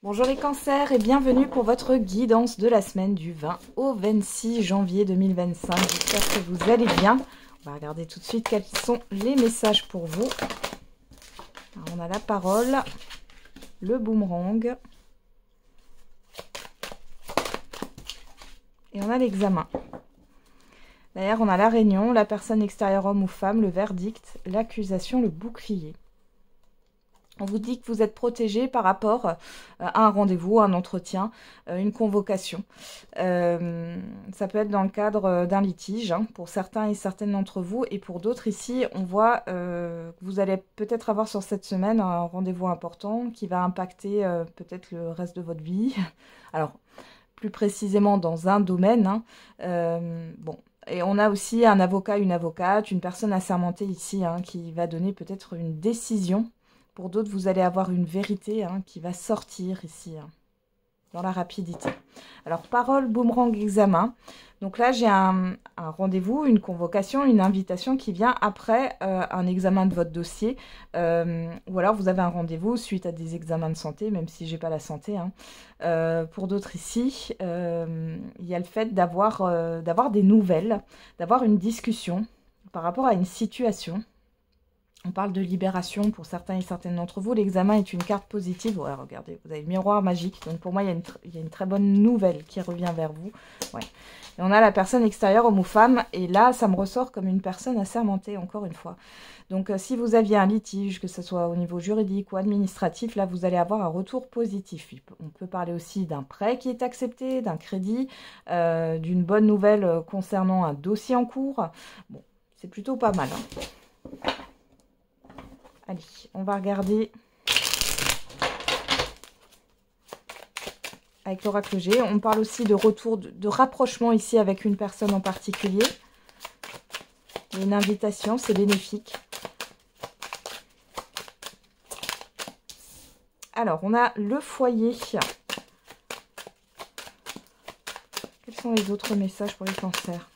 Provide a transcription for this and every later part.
Bonjour les cancers et bienvenue pour votre guidance de la semaine du 20 au 26 janvier 2025. J'espère que vous allez bien. On va regarder tout de suite quels sont les messages pour vous. Alors, on a la parole, le boomerang et on a l'examen. Derrière, on a la réunion, la personne extérieure homme ou femme, le verdict, l'accusation, le bouclier. On vous dit que vous êtes protégé par rapport à un rendez-vous, un entretien, une convocation. Ça peut être dans le cadre d'un litige, hein, pour certains et certaines d'entre vous. Et pour d'autres ici, on voit que vous allez peut-être avoir sur cette semaine un rendez-vous important qui va impacter peut-être le reste de votre vie. Alors, plus précisément dans un domaine. Hein. Bon. Et on a aussi un avocat, une avocate, une personne assermentée ici, hein, qui va donner peut-être une décision. Pour d'autres, vous allez avoir une vérité, hein, qui va sortir ici, hein, dans la rapidité. Alors, parole, boomerang, examen. Donc là, j'ai un rendez-vous, une convocation, une invitation qui vient après un examen de votre dossier. Ou alors, vous avez un rendez-vous suite à des examens de santé, même si j'ai pas la santé. Hein. Pour d'autres ici, il y a le fait d'avoir des nouvelles, d'avoir une discussion par rapport à une situation. On parle de libération pour certains et certaines d'entre vous. L'examen est une carte positive. Ouais, regardez, vous avez le miroir magique. Donc pour moi, il y a une très bonne nouvelle qui revient vers vous. Ouais. Et on a la personne extérieure, homme ou femme. Et là, ça me ressort comme une personne assermentée, encore une fois. Donc si vous aviez un litige, que ce soit au niveau juridique ou administratif, là, vous allez avoir un retour positif. On peut parler aussi d'un prêt qui est accepté, d'un crédit, d'une bonne nouvelle concernant un dossier en cours. Bon, c'est plutôt pas mal, hein. Allez, on va regarder avec l'oracle G. On parle aussi de retour, de rapprochement ici avec une personne en particulier. Il y a une invitation, c'est bénéfique. Alors, on a le foyer. Quels sont les autres messages pour les cancers?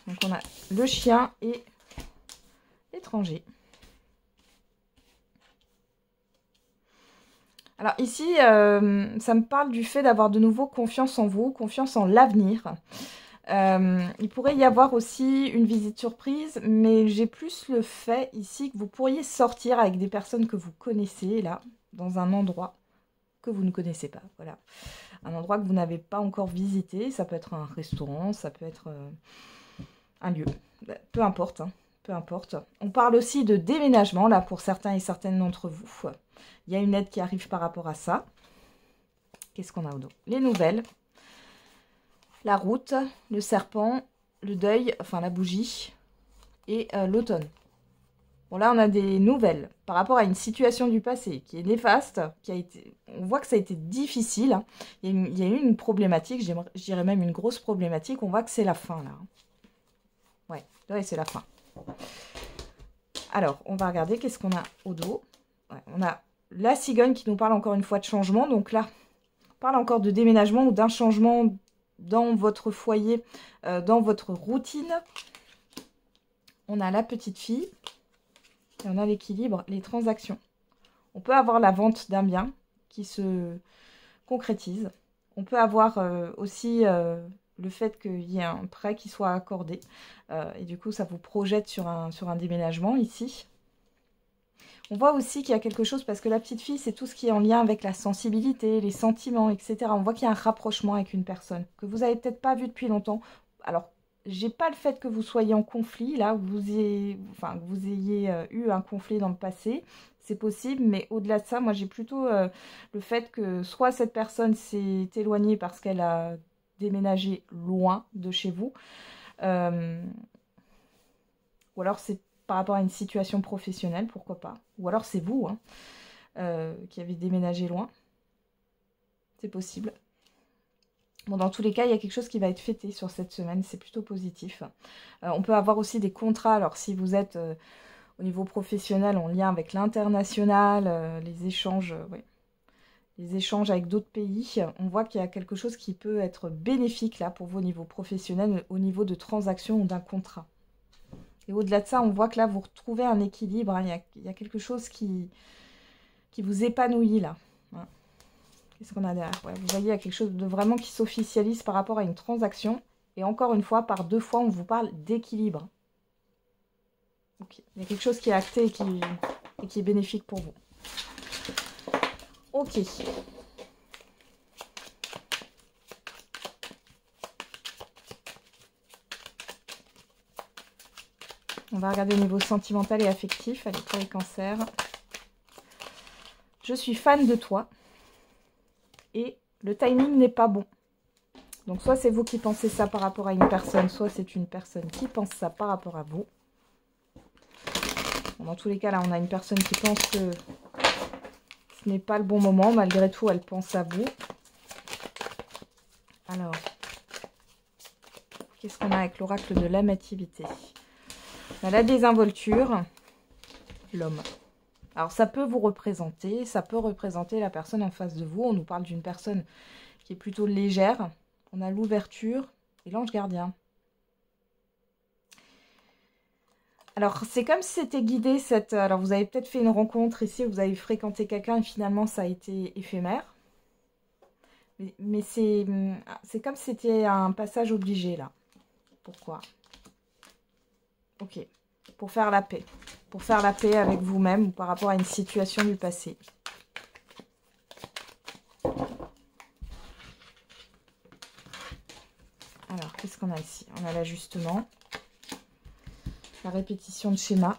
Donc, on a le chien et l'étranger. Alors ici, ça me parle du fait d'avoir de nouveau confiance en vous, confiance en l'avenir. Il pourrait y avoir aussi une visite surprise, mais j'ai plus le fait ici que vous pourriez sortir avec des personnes que vous connaissez, là, dans un endroit que vous ne connaissez pas. Voilà. Un endroit que vous n'avez pas encore visité. Ça peut être un restaurant, ça peut être un lieu. Peu importe, hein. Peu importe. On parle aussi de déménagement, là, pour certains et certaines d'entre vous. Il y a une aide qui arrive par rapport à ça. Qu'est-ce qu'on a au dos? Les nouvelles. La route, le serpent, le deuil, enfin la bougie, et l'automne. Bon, là, on a des nouvelles par rapport à une situation du passé qui est néfaste, on voit que ça a été difficile. Hein. Il y a eu une problématique, je dirais même une grosse problématique. On voit que c'est la fin, là. Ouais, c'est la fin. Alors, on va regarder qu'est-ce qu'on a au dos. Ouais, on a la cigogne qui nous parle encore une fois de changement. Donc là, on parle encore de déménagement ou d'un changement dans votre foyer, dans votre routine. On a la petite fille. Et on a l'équilibre, les transactions. On peut avoir la vente d'un bien qui se concrétise. On peut avoir aussi le fait qu'il y ait un prêt qui soit accordé. Et du coup, ça vous projette sur un déménagement ici. On voit aussi qu'il y a quelque chose, parce que la petite fille, c'est tout ce qui est en lien avec la sensibilité, les sentiments, etc. On voit qu'il y a un rapprochement avec une personne que vous n'avez peut-être pas vu depuis longtemps. Alors, j'ai pas le fait que vous soyez en conflit, là, que vous ayez eu un conflit dans le passé. C'est possible, mais au-delà de ça, moi, j'ai plutôt le fait que soit cette personne s'est éloignée parce qu'elle a déménagé loin de chez vous, ou alors c'est par rapport à une situation professionnelle, pourquoi pas. Ou alors c'est vous, hein, qui avez déménagé loin. C'est possible. Bon, dans tous les cas, il y a quelque chose qui va être fêté sur cette semaine. C'est plutôt positif. On peut avoir aussi des contrats. Alors, si vous êtes au niveau professionnel en lien avec l'international, les échanges, ouais, les échanges avec d'autres pays, on voit qu'il y a quelque chose qui peut être bénéfique là pour vous au niveau professionnel, au niveau de transactions ou d'un contrat. Et au-delà de ça, on voit que là, vous retrouvez un équilibre. Hein. Il y a quelque chose qui vous épanouit là. Hein. Qu'est-ce qu'on a derrière? Ouais, vous voyez, il y a quelque chose de vraiment qui s'officialise par rapport à une transaction. Et encore une fois, par 2 fois, on vous parle d'équilibre. Okay. Il y a quelque chose qui est acté et qui est bénéfique pour vous. Ok. On va regarder au niveau sentimental et affectif. Allez, pour les cancers. Je suis fan de toi. Et le timing n'est pas bon. Donc, soit c'est vous qui pensez ça par rapport à une personne, soit c'est une personne qui pense ça par rapport à vous. Bon, dans tous les cas, là, on a une personne qui pense que ce n'est pas le bon moment. Malgré tout, elle pense à vous. Alors, qu'est-ce qu'on a avec l'oracle de l'amativité? On a la désinvolture, l'homme. Alors, ça peut vous représenter, ça peut représenter la personne en face de vous. On nous parle d'une personne qui est plutôt légère. On a l'ouverture et l'ange gardien. Alors, c'est comme si c'était guidé cette... Alors, vous avez peut-être fait une rencontre ici, vous avez fréquenté quelqu'un et finalement, ça a été éphémère. Mais c'est comme si c'était un passage obligé, là. Pourquoi? Ok. Pour faire la paix. Pour faire la paix avec vous-même ou par rapport à une situation du passé. Alors, qu'est-ce qu'on a ici? On a l'ajustement. La répétition de schéma.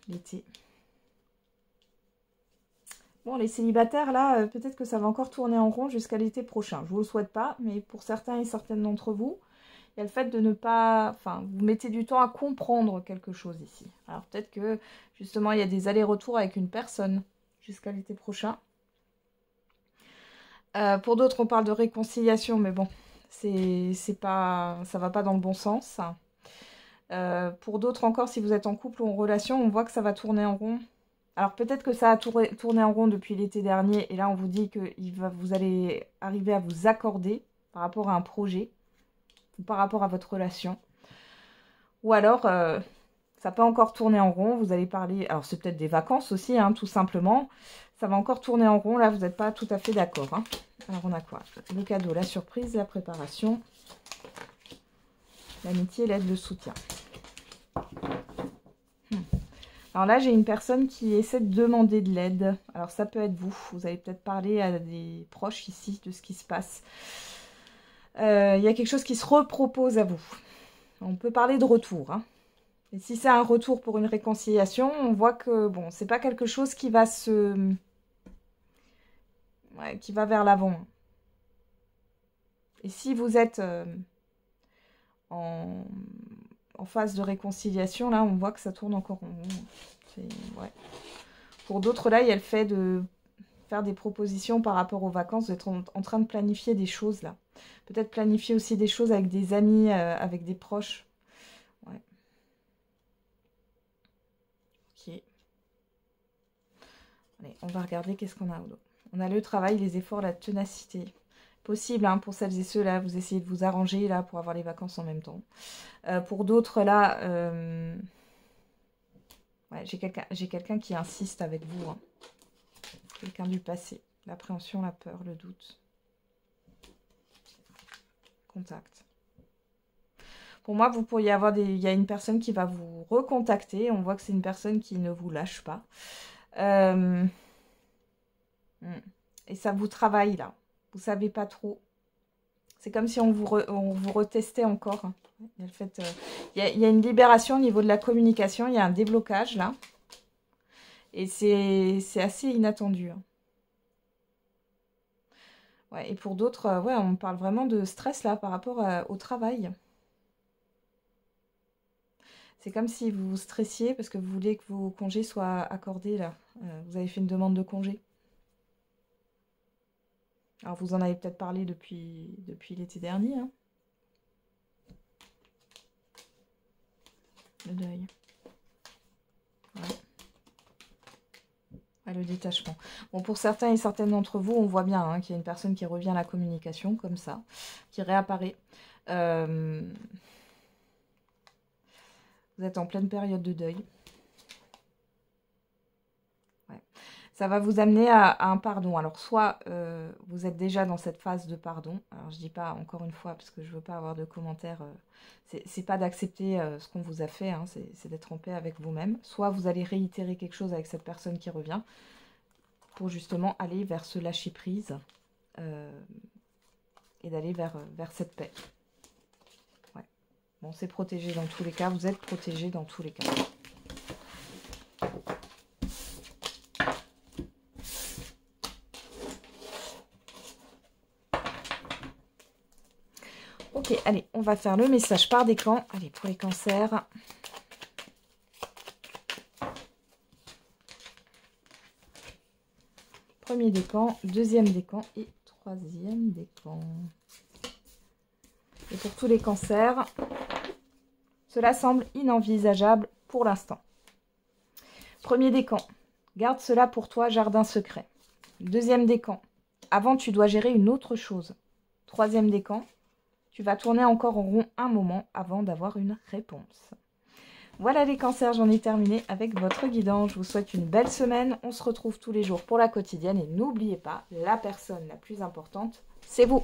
L'été. Bon, les célibataires, là, peut-être que ça va encore tourner en rond jusqu'à l'été prochain. Je ne vous le souhaite pas, mais pour certains et certaines d'entre vous, il y a le fait de ne pas... Enfin, vous mettez du temps à comprendre quelque chose ici. Alors, peut-être que, justement, il y a des allers-retours avec une personne jusqu'à l'été prochain. Pour d'autres, on parle de réconciliation, mais bon, c'est pas, ça va pas dans le bon sens. Pour d'autres encore, si vous êtes en couple ou en relation, on voit que ça va tourner en rond. Alors peut-être que ça a tourné en rond depuis l'été dernier, et là on vous dit que vous allez arriver à vous accorder par rapport à un projet, ou par rapport à votre relation. Ou alors, ça peut encore tourner en rond, vous allez parler, alors c'est peut-être des vacances aussi, hein, tout simplement. Ça va encore tourner en rond, là vous n'êtes pas tout à fait d'accord. Hein. Alors on a quoi? Le cadeau, la surprise, la préparation, l'amitié, l'aide, le soutien. Alors là, j'ai une personne qui essaie de demander de l'aide. Alors ça peut être vous. Vous allez peut-être parler à des proches ici de ce qui se passe. Il y a quelque chose qui se repropose à vous. On peut parler de retour. Hein. Et si c'est un retour pour une réconciliation, on voit que bon, c'est pas quelque chose qui va qui va vers l'avant. Et si vous êtes en phase de réconciliation, là, on voit que ça tourne encore en rond. Ouais. Pour d'autres, là, il y a le fait de faire des propositions par rapport aux vacances, d'être en train de planifier des choses, là. Peut-être planifier aussi des choses avec des amis, avec des proches. Ouais. Ok. Allez, on va regarder qu'est-ce qu'on a au dos. On a le travail, les efforts, la ténacité. Possible, hein, pour celles et ceux, là, vous essayez de vous arranger, là, pour avoir les vacances en même temps. Pour d'autres, là... Ouais, j'ai quelqu'un qui insiste avec vous. Hein. Quelqu'un du passé. L'appréhension, la peur, le doute. Contact. Pour moi, vous pourriez avoir il y a une personne qui va vous recontacter. On voit que c'est une personne qui ne vous lâche pas. Et ça vous travaille, là. Vous savez pas trop. C'est comme si on vous retestait encore. Hein. Il y a le fait, il y a une libération au niveau de la communication. Il y a un déblocage, là. Et c'est assez inattendu. Hein. Ouais, et pour d'autres, ouais, on parle vraiment de stress, là, par rapport au travail. C'est comme si vous stressiez parce que vous voulez que vos congés soient accordés, là. Vous avez fait une demande de congé. Alors, vous en avez peut-être parlé depuis l'été dernier. Hein. Le deuil. Ouais. Ouais, le détachement. Bon, pour certains et certaines d'entre vous, on voit bien hein, qu'il y a une personne qui revient à la communication, comme ça, qui réapparaît. Vous êtes en pleine période de deuil. Ouais. Ça va vous amener à un pardon. Alors, soit vous êtes déjà dans cette phase de pardon. Alors, je dis pas, encore une fois, parce que je veux pas avoir de commentaires. C'est pas d'accepter ce qu'on vous a fait, hein, c'est d'être en paix avec vous-même. Soit vous allez réitérer quelque chose avec cette personne qui revient pour justement aller vers ce lâcher-prise et d'aller vers cette paix. Ouais. Bon, c'est protégé dans tous les cas. Vous êtes protégé dans tous les cas. Ok, allez, on va faire le message par décan. Allez, pour les cancers. Premier décan, deuxième décan et troisième décan. Et pour tous les cancers, cela semble inenvisageable pour l'instant. Premier décan, garde cela pour toi, jardin secret. Deuxième décan, avant tu dois gérer une autre chose. Troisième décan, tu vas tourner encore en rond un moment avant d'avoir une réponse. Voilà les cancers, j'en ai terminé avec votre guidance. Je vous souhaite une belle semaine. On se retrouve tous les jours pour la quotidienne. Et n'oubliez pas, la personne la plus importante, c'est vous.